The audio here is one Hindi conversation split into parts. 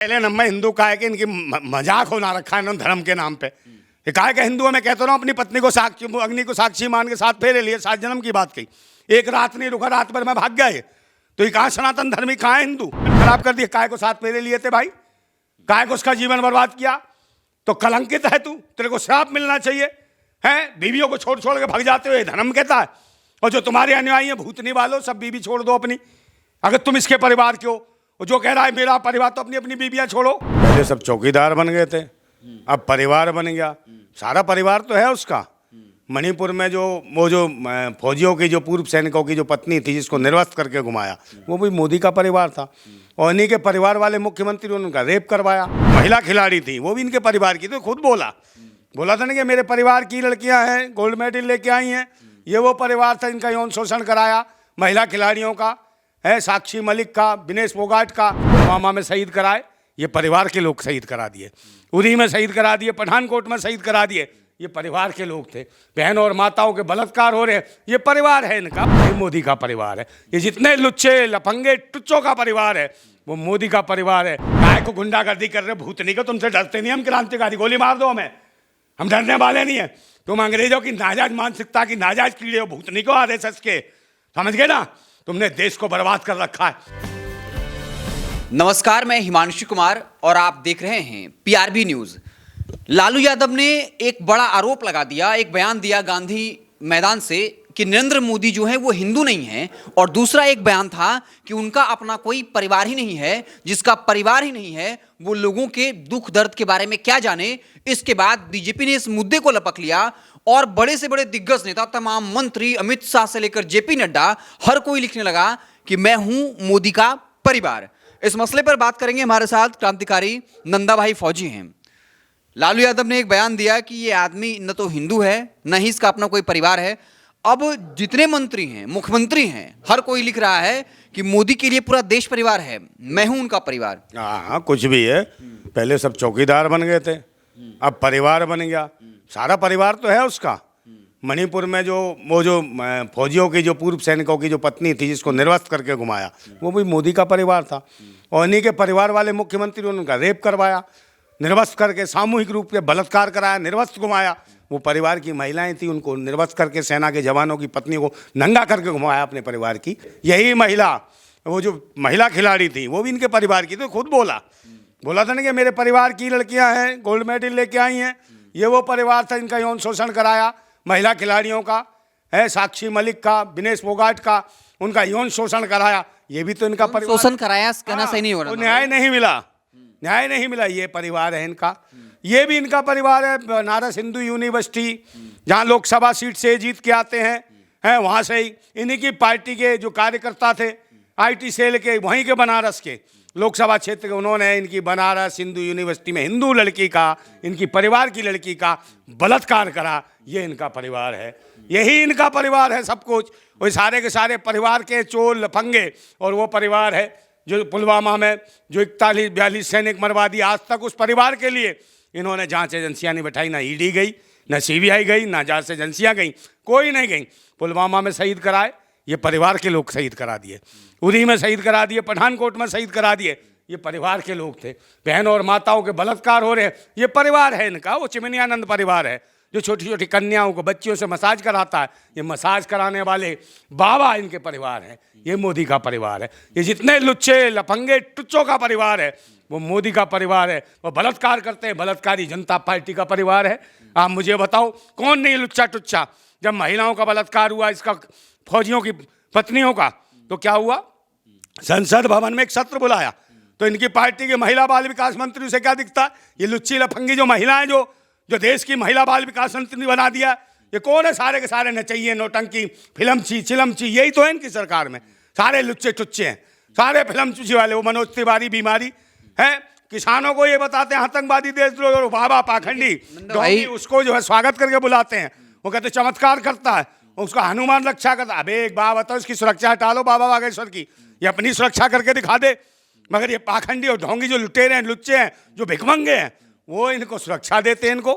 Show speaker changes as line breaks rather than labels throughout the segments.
पहले नंबर हिंदू का है कि इनकी मजाक होना रखा है इन्होंने धर्म के नाम पे। ये कहा है कि हिंदू मैं कहता रहा हूँ अपनी पत्नी को साक्षी, अग्नि को साक्षी मान के 7 फेरे लिए, 7 जन्म की बात कही, एक रात नहीं रुका, रात भर में भाग गया ये। तो ये कहाँ सनातन धर्मी, कहाँ है हिंदू? खराब कर दिया। काय को 7 फेरे लिए थे भाई, काय को उसका जीवन बर्बाद किया? तो कलंकित है तू, तेरे को श्राप मिलना चाहिए है। बीवियों को छोड़ छोड़ के भाग जाते हुए धर्म कहता है। और जो तुम्हारे अनुयायी हैं भूतनी वालों, सब बीवी छोड़ दो अपनी, अगर तुम इसके परिवार के हो। जो कह रहा है मेरा परिवार, तो अपनी अपनी बीवियां छोड़ो। पहले सब चौकीदार बन गए थे, अब परिवार बन गया। सारा परिवार तो है उसका। मणिपुर में जो फौजियों की, जो पूर्व सैनिकों की जो पत्नी थी जिसको निर्वस्त्र करके घुमाया, वो भी मोदी का परिवार था। और इन्हीं के परिवार वाले मुख्यमंत्री ने उनका रेप करवाया। महिला खिलाड़ी थी, वो भी इनके परिवार की, तो खुद बोला था ना कि मेरे परिवार की लड़कियां हैं, गोल्ड मेडल लेके आई हैं। ये वो परिवार था इनका यौन शोषण कराया महिला खिलाड़ियों का, है साक्षी मलिक का, विनेश फोगाट का, पुलवामा में शहीद कराए। ये परिवार के लोग शहीद करा दिए, उरी में शहीद करा दिए, पठानकोट में शहीद करा दिए। ये परिवार के लोग थे। बहन और माताओं के बलात्कार हो रहे हैं, ये परिवार है इनका, ये मोदी का परिवार है। ये जितने लुच्चे लफंगे टुच्चों का परिवार है वो मोदी का परिवार है। काय को गुंडागर्दी कर रहे भूतनी को, तुमसे डरते नहीं हम क्रांतिकारी, गोली मार दो हमें, हम डरने वाले नहीं है। तुम अंग्रेजों की नाजायज मानसिकता की नाजायज कीड़े हो, भूतनी को आरएसएस के, समझ गए ना? तुमने देश को बर्बाद कर रखा है।
नमस्कार, मैं हिमांशु कुमार और आप देख रहे हैं पीआरबी न्यूज। लालू यादव ने एक बड़ा आरोप लगा दिया, एक बयान दिया गांधी मैदान से कि नरेंद्र मोदी जो है वो हिंदू नहीं है। और दूसरा एक बयान था कि उनका अपना कोई परिवार ही नहीं है, जिसका परिवार ही नहीं है वो लोगों के दुख दर्द के बारे में क्या जाने। इसके बाद बीजेपी ने इस मुद्दे को लपक लिया और बड़े से बड़े दिग्गज नेता, तमाम मंत्री, अमित शाह से लेकर जेपी नड्डा, हर कोई लिखने लगा कि मैं हूं मोदी का परिवार। इस मसले पर बात करेंगे, हमारे साथ क्रांतिकारी नंदा भाई फौजी हैं। लालू यादव ने एक बयान दिया कि ये आदमी न तो हिंदू है, न ही इसका अपना कोई परिवार है। अब जितने मंत्री हैं, मुख्यमंत्री हैं, हर कोई लिख रहा है कि मोदी के लिए पूरा देश परिवार है, मैं हूं उनका परिवार।
हाँ, कुछ भी है। पहले सब चौकीदार बन गए थे, अब परिवार बन गया। सारा परिवार तो है उसका। मणिपुर में जो फौजियों की, जो पूर्व सैनिकों की जो पत्नी थी जिसको निर्वस्त्र करके घुमाया, वो भी मोदी का परिवार था। और इन्हीं के परिवार वाले मुख्यमंत्री ने उनका रेप करवाया, निर्वस्त्र करके सामूहिक रूप से बलात्कार कराया, निर्वस्त्र घुमाया। वो परिवार की महिलाएं थी, उनको निर्वस्त्र करके सेना के जवानों की पत्नियों को नंगा करके घुमाया अपने परिवार की। यही महिला, वो जो महिला खिलाड़ी थी, वो भी इनके परिवार की, तो खुद बोला था ना कि मेरे परिवार की लड़कियां हैं, गोल्ड मेडल लेके आई हैं। ये वो परिवार था इनका यौन शोषण कराया महिला खिलाड़ियों का, है साक्षी मलिक का, विनेश फोगाट का, उनका यौन शोषण कराया। ये भी तो इनका परिवार,
शोषण कराया कहना सही नहीं हो रहा।
न्याय नहीं मिला, न्याय नहीं मिला। ये परिवार है इनका, ये भी इनका परिवार है। बनारस हिंदू यूनिवर्सिटी, जहाँ लोकसभा सीट से जीत के आते हैं वहाँ से ही इन्हीं की पार्टी के जो कार्यकर्ता थे, आईटी सेल के, वहीं के बनारस के लोकसभा क्षेत्र के, उन्होंने इनकी बनारस हिंदू यूनिवर्सिटी में हिंदू लड़की का, इनकी परिवार की लड़की का बलात्कार करा। ये इनका परिवार है, यही इनका परिवार है सब कुछ। वही सारे के सारे परिवार के चोर लफंगे। और वो परिवार है जो पुलवामा में जो 41-42 सैनिक मरवा दिया। आज तक उस परिवार के लिए इन्होंने जांच एजेंसियां नहीं बैठाई, ना ईडी गई, ना सीबीआई गई, ना जांच एजेंसियां गई, कोई नहीं गई। पुलवामा में शहीद कराए, ये परिवार के लोग शहीद करा दिए। उरी में शहीद करा दिए, पठानकोट में शहीद करा दिए। ये परिवार के लोग थे। बहन और माताओं के बलात्कार हो रहे हैं, ये परिवार है इनका। वो चिमनियानंद परिवार है जो छोटी छोटी कन्याओं को, बच्चियों से मसाज कराता है। ये मसाज कराने वाले बाबा इनके परिवार है। ये मोदी का परिवार है। ये जितने लुच्चे लफंगे टुच्चों का परिवार है वो मोदी का परिवार है। वो बलात्कार करते हैं, बलात्कारी जनता पार्टी का परिवार है। आप मुझे बताओ कौन नहीं लुच्चा टुच्चा? जब महिलाओं का बलात्कार हुआ, इसका फौजियों की पत्नियों का, तो क्या हुआ? संसद भवन में एक सत्र बुलाया, तो इनकी पार्टी के महिला बाल विकास मंत्री से क्या दिखता? ये लुच्ची लफंगी जो महिलाएं जो देश की महिला बाल विकास मंत्री बना दिया, ये कौन है? सारे के सारे नचैये, नौटंकी, फिल्मची, चिलमची, यही तो है इनकी सरकार में। सारे लुच्चे टुच्चे हैं, सारे फिल्मची वाले। वो मनोज तिवारी बीमारी है, किसानों को ये बताते हैं आतंकवादी देशद्रोही, और बाबा पाखंडी डोंगी उसको जो है स्वागत करके बुलाते हैं। वो कहते चमत्कार करता है, उसका हनुमान रक्षा करता। अबे एक बात बताओ, इसकी सुरक्षा हटा लो बाबा बागेश्वर की, ये अपनी सुरक्षा करके दिखा दे। मगर ये पाखंडी और ढोंगी जो लुटेरे हैं, लुच्चे हैं, जो भिखमंगे हैं, वो इनको सुरक्षा देते हैं, इनको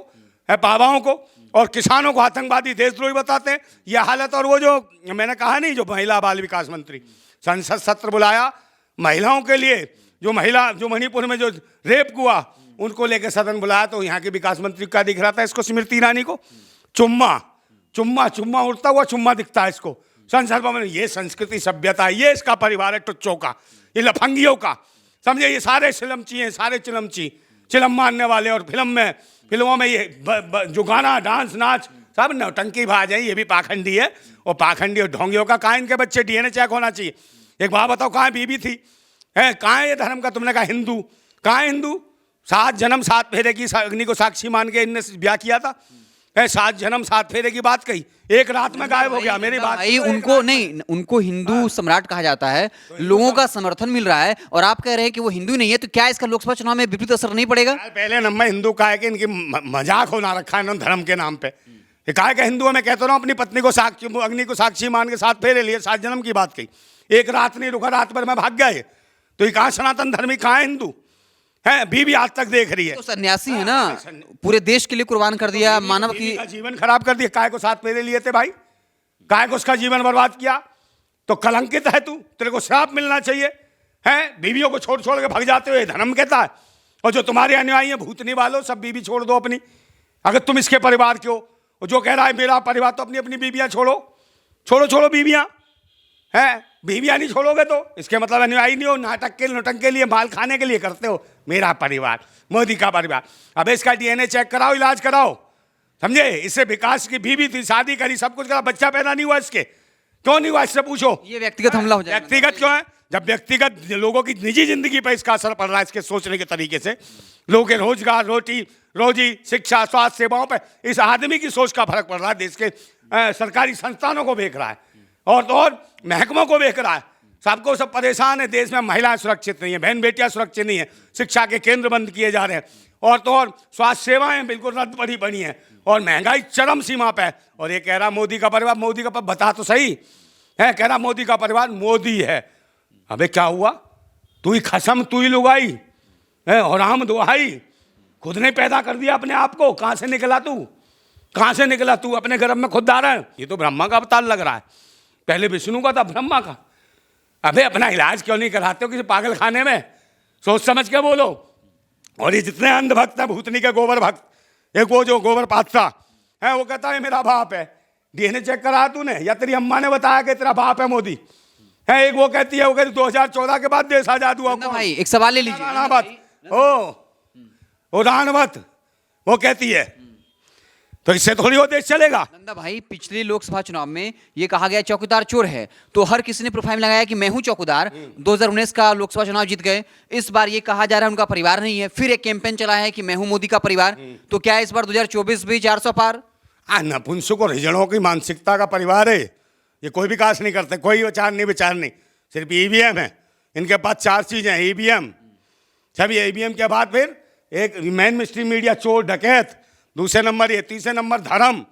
है बाबाओं को। और किसानों को आतंकवादी देशद्रोही बताते हैं। यह हालत। और वो जो मैंने कहा नहीं, जो महिला बाल विकास मंत्री, संसद सत्र बुलाया महिलाओं के लिए, जो महिला जो मणिपुर में जो रेप हुआ उनको लेकर सदन बुलाया तो यहाँ के विकास मंत्री क्या दिख रहा था इसको, स्मृति ईरानी को? चुम्मा चुम्मा चुम्मा, उड़ता हुआ चुम्मा दिखता है इसको संसद भवन में। ये संस्कृति सभ्यता, ये इसका परिवार है टुच्चों का, ये लफंगियों का, समझे? ये सारे चिलमची हैं, सारे चिलमची, चिलम मारने वाले। और फिल्मों में ये जो गाना डांस नाच सब नौटंकी बाज है, ये भी पाखंडी है। और पाखंडी और ढोंगियों का कहाँ इनके बच्चे डीएनए चेक होना चाहिए। एक बात बताओ, कहाँ बीबी थी है? कहाँ है ये धर्म का? तुमने कहा हिंदू, कहाँ है हिंदू? 7 जन्म 7 फेरे की अग्नि को साक्षी मान के इनने ब्याह किया था। 7 जन्म 7 फेरे की बात कही, एक रात में गायब हो गया। मेरी बात
भाई, उनको नहीं, उनको हिंदू सम्राट कहा जाता है, लोगों का समर्थन मिल रहा है और आप कह रहे हैं कि वो हिंदू नहीं है, तो क्या इसका लोकसभा चुनाव में विपरीत असर नहीं पड़ेगा?
पहले नंबर हिंदू का है कि इनकी मजाक होना रखा है धर्म के नाम पे। ये कहा कि हिंदू, मैं कहता हूँ अपनी पत्नी को साक्षी, अग्नि को साक्षी मान के 7 फेरे लिए, 7 जन्म की बात कही, एक रात नहीं रुका, रात भर में भाग गए। तो ये कहाँ सनातन धर्मी, कहाँ है हिंदू है? बीवी आज तक देख रही है।
तो सन्यासी है ना, पूरे देश के लिए कुर्बान कर दिया, मानव की
जीवन खराब कर दिया। काय को 7 फेरे लिए थे भाई, काय को उसका जीवन बर्बाद किया? तो कलंकित है तू, तेरे को श्राप मिलना चाहिए है। बीवियों को छोड़ छोड़ के भाग जाते हुए धर्म कहता है। और जो तुम्हारे अनुयायी हैं भूतनी वालों, सब बीवी छोड़ दो अपनी, अगर तुम इसके परिवार के हो। और जो कह रहा है मेरा परिवार, तो अपनी अपनी बीवियां छोड़ो, छोड़ो बीवियां है। बीवियां नहीं छोड़ोगे तो इसके मतलब अनुयायी नहीं हो, नाटक के नोटंक के लिए, माल खाने के लिए करते हो। मेरा परिवार, मोदी का परिवार। अब इसका डीएनए चेक कराओ, इलाज कराओ, समझे? इससे विकास की बीवी थी, शादी करी, सब कुछ करा, बच्चा पैदा नहीं हुआ इसके, क्यों नहीं हुआ? इससे पूछो।
ये व्यक्तिगत हमला हो जाएगा।
व्यक्तिगत क्यों है? जब व्यक्तिगत लोगों की निजी जिंदगी पर इसका असर पड़ रहा है, इसके सोचने के तरीके से, लोगों के रोजगार, रोटी रोजी, शिक्षा, स्वास्थ्य सेवाओं पर इस आदमी की सोच का फर्क पड़ रहा है। देश के सरकारी संस्थानों को बेच रहा है और तो और महकमों को बेच रहा है। सबको सब परेशान है। देश में महिलाएं सुरक्षित नहीं है, बहन बेटियां सुरक्षित नहीं है, शिक्षा के केंद्र बंद किए जा रहे हैं और तो और स्वास्थ्य सेवाएं बिल्कुल रद्द पड़ी पड़ी हैं और महंगाई चरम सीमा पे है। और ये कह रहा मोदी का परिवार, मोदी का बता तो सही है, कह रहा मोदी का परिवार मोदी है। अबे क्या हुआ? तू ही खसम, तू ही लुगाई है और राम दुहाई, खुद ने पैदा कर दिया अपने आप को। कहां से निकला तू? कहां से निकला तू? अपने गर्भ में खुद डाला है। ये तो ब्रह्मा का अवतार लग रहा है, पहले विष्णु का था, ब्रह्मा का। अबे अपना इलाज क्यों नहीं कराते हो किसी पागल खाने में? सोच समझ के बोलो। और ये जितने अंधभक्त है, भूतनी के गोबर भक्त, एक वो जो गोबर पात्रा है, वो कहता है मेरा बाप है। डीएनए चेक करा तूने या तेरी अम्मा ने बताया कि तेरा बाप है मोदी है? एक वो कहती है, वो कहती 2014 के बाद देश आजाद हुआ।
भाई एक सवाल ले लीजिए।
राणवत वो कहती है, तो इससे थोड़ी वो देश चलेगा।
नंदा भाई, पिछले लोकसभा चुनाव में ये कहा गया चौकीदार चोर है, तो हर किसी ने प्रोफाइल लगाया कि मैं हूं चौकीदार। 2019 का लोकसभा चुनाव जीत गए। इस बार ये कहा जा रहा है उनका परिवार नहीं है। फिर एक कैंपेन चला है कि मैं हूं मोदी का परिवार। तो क्या इस बार 2024 भी 400 पार?
नपुंसक और हिजड़ों की मानसिकता का परिवार है ये। कोई विकास नहीं करते, कोई विचार नहीं, सिर्फ ईवीएम है इनके पास। 4 चीजें हैं, ईवीएम, सब ईवीएम के बाद फिर एक मेन मिस्ट्री मीडिया, चोर डकैत, दूसरे नंबर ये, तीसरे नंबर धर्म,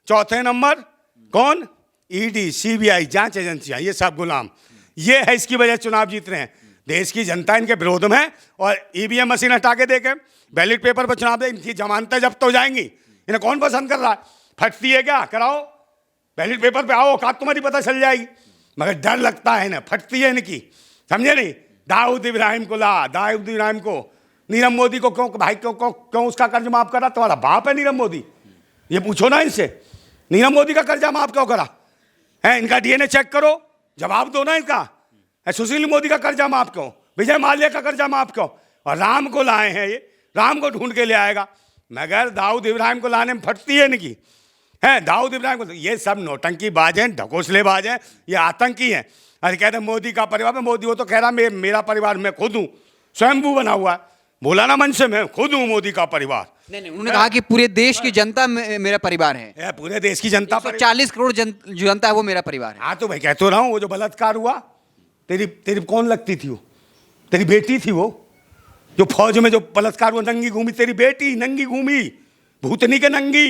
चौथे नंबर कौन? ईडी, सीबीआई, जांच एजेंसियां, ये सब गुलाम। ये है इसकी वजह चुनाव जीत रहे हैं। देश की जनता इनके विरोध में है और ईवीएम मशीन हटा के देखे, बैलेट पेपर पर चुनाव दे, इनकी जमानतें जब्त हो जाएंगी। इन्हें कौन पसंद कर रहा है? फटती है क्या? कराओ बैलेट पेपर पे, आओ, औकात तुम्हारी पता चल जाएगी। मगर डर लगता है ना, फटती है इनकी, समझे नहीं? दाऊद इब्राहिम को ला, दाऊद इब्राहिम को, नीरव मोदी को क्यों भाई, क्यों उसका कर्ज माफ करा? तुम्हारा बाप है नीरव मोदी, ये पूछो ना इनसे। नीरव मोदी का कर्जा माफ क्यों करा है? इनका डीएनए चेक करो, जवाब दो ना इनका। सुशील मोदी का कर्जा माफ क्यों? विजय माल्या का कर्जा माफ क्यों? और राम को लाए हैं, ये राम को ढूंढ के ले आएगा, मगर दाऊद इब्राहिम को लाने में फटती है इनकी है। दाऊद इब्राहिम को, ये सब नौटंकी बाज हैं, ढकोसले बाज हैं, ये आतंकी हैं। अरे कहते हैं मोदी का परिवार में, मोदी वो तो कह रहा मेरा परिवार मैं खुद हूँ, स्वयंभू बना हुआ है। बोला ना मन से, मैं खुद हूँ मोदी का परिवार।
नहीं, उन्होंने कहा कि पूरे देश की जनता मेरा परिवार है।
पूरे देश की जनता,
40 करोड़ जो जनता है वो मेरा परिवार है।
हाँ तो भाई कहते रहा हूँ, वो जो बलात्कार हुआ, तेरी कौन लगती थी? वो तेरी बेटी थी, वो जो फौज में जो बलात्कार हुआ, नंगी घूमी, तेरी बेटी नंगी घूमी, भूतनी के नंगी,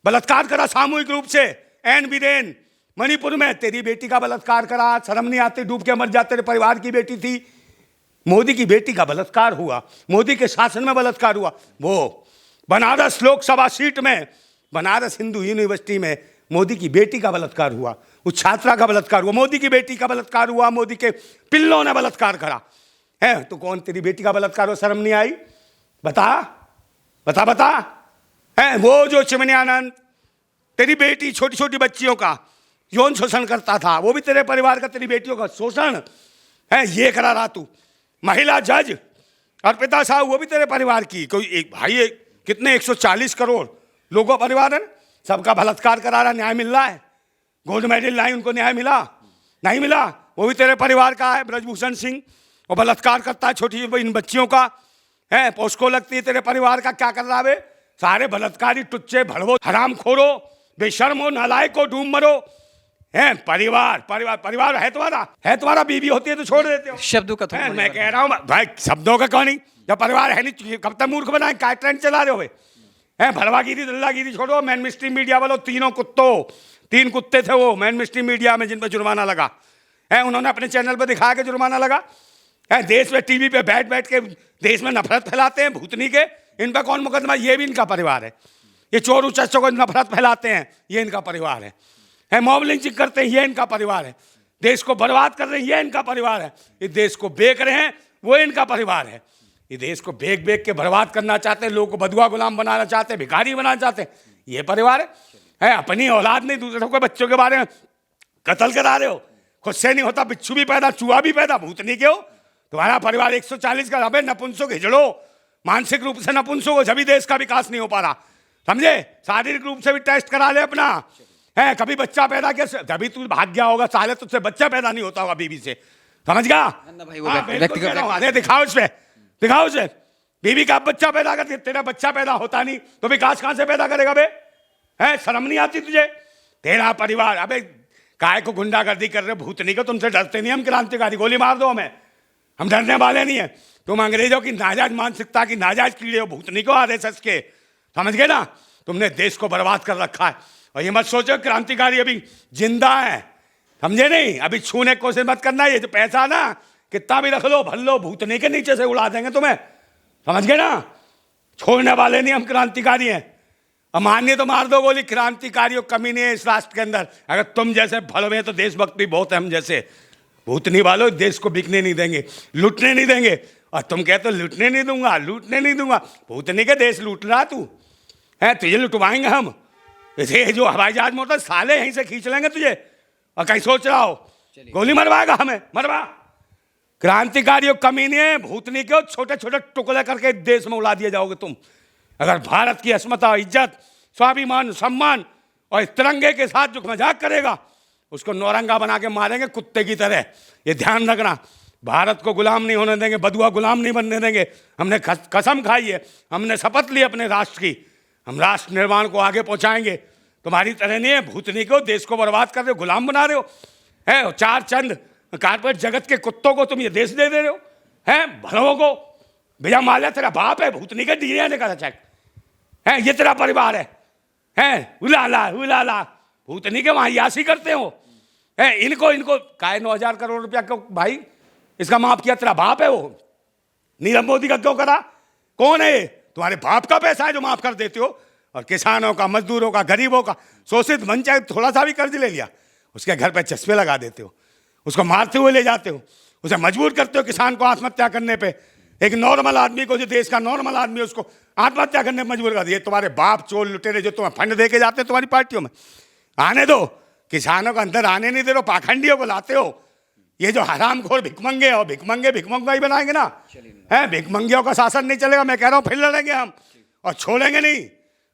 बलात्कार करा सामूहिक रूप से एन बिरेन मणिपुर में। तेरी बेटी का बलात्कार करा, शर्म नहीं आती? डूब के मर जाते, तेरे परिवार की बेटी थी। मोदी की बेटी का बलात्कार हुआ, मोदी के शासन में बलात्कार हुआ। वो बनारस लोकसभा सीट में, बनारस हिंदू यूनिवर्सिटी में मोदी की बेटी का बलात्कार हुआ, उस छात्रा का बलात्कार हुआ, मोदी की बेटी का बलात्कार हुआ, मोदी के पिल्लों ने बलात्कार करा है तो कौन तेरी बेटी का बलात्कार हो, शर्म नहीं आई? बता बता बता। है वो जो चिमनियानंद तेरी बेटी छोटी छोटी बच्चियों का यौन शोषण करता था, वो भी तेरे परिवार का, तेरी बेटियों का शोषण है ये करा रहा तू। महिला जज अर्पिता साहू, वो भी तेरे परिवार की। कोई एक भाई कितने 140 करोड़ लोगों का परिवार है, सबका बलात्कार करा रहा, न्याय मिल रहा है? गोल्ड मेडल लाई, उनको न्याय मिला? नहीं मिला। वो भी तेरे परिवार का है, ब्रजभूषण सिंह, वो बलात्कार करता है छोटी इन बच्चियों का, है पोस्को लगती है तेरे परिवार का। क्या कर रहा है? सारे बलात्कारी, टुच्चे, भड़वो, हराम खोरो, बेशर्मो, नालायको, डूब मरो। है परिवार परिवार परिवार है तुम्हारा। बीवी होती है तो छोड़ देते हो।
शब्दों का थोड़ा
मैं कह रहा हूँ भाई, शब्दों का कौन नहीं, जब परिवार है नहीं कब तक मूर्ख बनाए? क्या ट्रेंड चला रहे हो? है भड़वागिरी दल्लागिरी छोड़ो। मैन स्ट्रीम मीडिया वालों, तीन कुत्ते थे वो मैन स्ट्रीम मीडिया में जिन पर जुर्माना लगा है, उन्होंने अपने चैनल पर दिखाया कि जुर्माना लगा है। देश में टीवी पे बैठ बैठ के देश में नफरत फैलाते हैं भूतनी के। इन पर कौन मुकदमा? ये भी इनका परिवार है। ये चोर उचस्सों को नफरत फैलाते हैं, ये इनका परिवार है। मॉब लिंचिंग करते हैं, ये इनका परिवार है। देश को बर्बाद कर रहे हैं, ये इनका परिवार है। ये देश को बेच रहे हैं, वो इनका परिवार है। ये देश को बेच के बर्बाद करना चाहते हैं, लोगों को बदुआ गुलाम बनाना चाहते हैं, भिखारी बनाना चाहते हैं, ये परिवार है। अपनी औलाद नहीं, दूसरों के बच्चों के बारे में कत्ल करा रहे हो। खुद से नहीं होता, बिच्छू भी पैदा, चूहा भी पैदा, भूतनी के हो। तुम्हारा परिवार 140 का। अबे नपुंसक हिजड़ो, मानसिक रूप से नपुंसक हो, जब भी देश का विकास नहीं हो पा रहा, समझे? शारीरिक रूप से भी टेस्ट करा ले अपना। है कभी बच्चा पैदा किया, तभी तू भाग गया होगा साले, तुझसे बच्चा पैदा नहीं होता होगा बीवी से, समझ गया? अरे दिखाओ इसमें, दिखाओ उसे। बीवी का बच्चा पैदा करती, तेरा बच्चा पैदा होता नहीं तो विकास कहां से पैदा करेगा बे? है शर्म नहीं आती तुझे? तेरा परिवार, अबे काय को गुंडागर्दी कर रहे भूतनी को? तुमसे डरते नहीं हम क्रांतिकारी, गोली मार दो हमें, हम डरने वाले नहीं है। तुम अंग्रेजों की नाजायज मानसिकता की नाजायज कीड़े हो, भूतनी को आरएसएस के, समझ गए ना? तुमने देश को बर्बाद कर रखा है। और ये मत सोचो क्रांतिकारी अभी जिंदा है, समझे नहीं? अभी छूने की कोशिश मत करना। ये जो पैसा ना कितना भी रख लो, भर लो, भूतनी के नीचे से उड़ा देंगे तुम्हें, समझ गए ना? छोड़ने वाले नहीं हम, क्रांतिकारी हैं। अमान्य तो मार दो गोली, क्रांतिकारियों कमी नहीं है इस राष्ट्र के अंदर। अगर तुम जैसे भलवे तो देशभक्त भी बहुत है हम जैसे। भूतनी वालों देश को बिकने नहीं देंगे, लूटने नहीं देंगे। और तुम कहते हो लूटने नहीं दूंगा, लूटने नहीं दूंगा। भूतनी के देश लूट रहा तू है, तुझे लुटवाएंगे हम। ये जो हवाई जहाज मोटर साले यहीं से खींच लेंगे तुझे। और कहीं सोच रहा हो गोली मरवाएगा हमें? मरवा। क्रांतिकारियों कमी नहीं है, भूतनी के छोटे छोटे टुकड़े करके देश में उड़ा दिए जाओगे तुम। अगर भारत की अस्मिता, इज्जत, स्वाभिमान, सम्मान और तिरंगे के साथ जो मजाक करेगा उसको नौरंगा बना के मारेंगे कुत्ते की तरह। ये ध्यान रखना, भारत को गुलाम नहीं होने देंगे, बदुआ गुलाम नहीं बनने देंगे। हमने कसम खाई है, हमने शपथ ली अपने राष्ट्र की, हम राष्ट्र निर्माण को आगे पहुंचाएंगे। तुम्हारी तरह नहीं है, भूतनी को देश को बर्बाद कर रहे हो, गुलाम बना रहे हो। है चार चंद कारपेट जगत के कुत्तों को तुम ये देश दे रहे हो, हैं भलों को। भैया माल्या तेरा बाप है, भूतनी का डीएनए ने कहा चेक है, ये तेरा परिवार है उलाला उलाला, भूतनी के वहां यासी करते हो। है इनको काय 9,000 करोड़ रुपया क्यों भाई इसका माफ किया? तेरा बाप है वो। नीरव मोदी का क्यों करा? कौन है ये? तुम्हारे बाप का पैसा है जो माफ कर देते हो। और किसानों का, मजदूरों का, गरीबों का, शोषित मन चाहे थोड़ा सा भी कर्ज ले लिया, उसके घर पे चश्मे लगा देते हो, उसको मारते हुए ले जाते हो, उसे मजबूर करते हो किसान को आत्महत्या करने पे। एक नॉर्मल आदमी को, जो देश का नॉर्मल आदमी है, उसको आत्महत्या करने पर मजबूर कर दिए। तुम्हारे बाप चोर लुटेरे जो तुम्हें फंड दे के जाते हैं तुम्हारी पार्टियों में, आने दो। किसानों को अंदर आने नहीं दे रहे हो, पाखंडियों को लाते हो। ये जो हरामखोर भिकमंगे हो, भिकमंगा ही बनाएंगे ना, है भिकमंगियों का शासन नहीं चलेगा। मैं कह रहा हूँ फिर लड़ेंगे हम और छोड़ेंगे नहीं।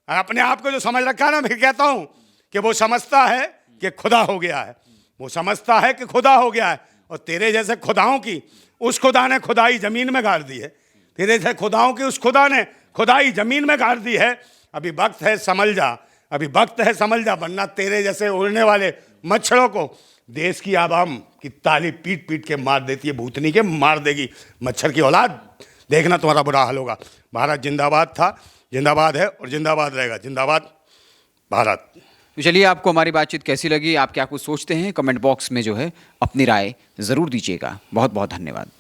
और अपने आप को जो समझ रखा है ना, मैं कहता हूँ कि वो समझता है कि खुदा हो गया है, वो समझता है कि खुदा हो गया है। और तेरे जैसे खुदाओं की उस खुदा ने खुदाई जमीन में गाड़ दी है। तेरे जैसे खुदाओं की उस खुदा ने खुदाई जमीन में गाड़ दी है। अभी वक्त है समझ जा, अभी वक्त है समझ जा, वरना तेरे जैसे उड़ने वाले मच्छरों को देश की आवाम की ताली पीट पीट के मार देती है, भूतनी के मार देगी मच्छर की औलाद। देखना तुम्हारा बुरा हाल होगा। भारत जिंदाबाद था, जिंदाबाद है और जिंदाबाद रहेगा। जिंदाबाद भारत।
तो चलिए, आपको हमारी बातचीत कैसी लगी, आप क्या कुछ सोचते हैं, कमेंट बॉक्स में जो है अपनी राय ज़रूर दीजिएगा। बहुत बहुत धन्यवाद।